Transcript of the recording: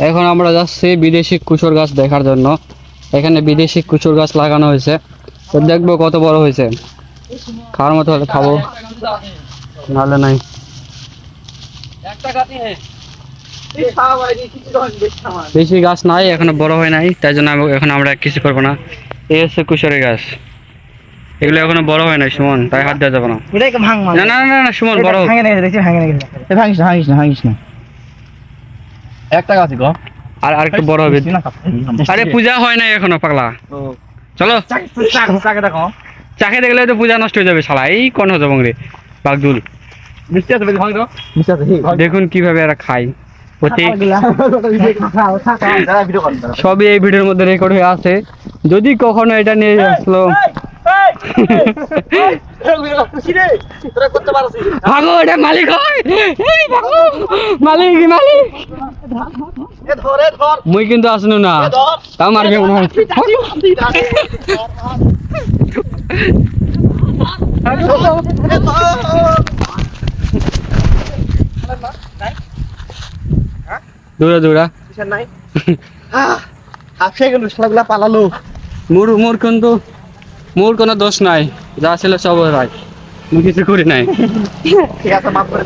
এখন আমরা যাচ্ছি বিদেশি কুসুর গাছ দেখার জন্য। এখানে বিদেশি কুসুর গাছ লাগানো হয়েছে, তো দেখবো কত বড় হয়েছে। খাওয়ার মতো হলে খাবো, নাহলে নাই। বেশি গাছ নাই, এখনো বড় হয় নাই, তাই জন্য এখন আমরা কিছু করবো না। এই হচ্ছে কুসুরের গাছ, এগুলো এখনো বড় হয় নাই সুমন, তাই হাত দেওয়া যাবে না। না না না না সুমন, বড় হোক। একটা গাছ গো, আর একটু বড় হবে। আরে পূজা হয় নাই এখনো পাগলা, চলো। চাকে দেখো, চাকে দেখলে তো পূজা নষ্ট হয়ে যাবে শালা, এই কোন হতো বংরে বাগদুল। মিষ্টি আছে বেশি ভাঙি দাও, মিষ্টি আছে। দেখুন কিভাবে এরা খায়। প্রতি যারা ভিডিও করেন তারা। সবই এই ভিডিওর মধ্যে রেকর্ড হয়ে আছে। যদি কখনো এটা নিয়ে আসলো, তোরা করতে পারছিস? ভাগো, এটা মালিক হয়। এই ভাগো, মালিক মালিক। এ ধরে ধর, মুই কিন্তু আসনু না, ধর। তাও মারবে মনে হয়। দৌড়া দৌড়া। নাই আপসে গেল, শালাগুলা পালালো। মোর কিন্তু মোর কোনো দোষ নাই, যা ছিল সব ওর ভাই, আমি কিছু করি নাই। ঠিক আছে, মাফ করে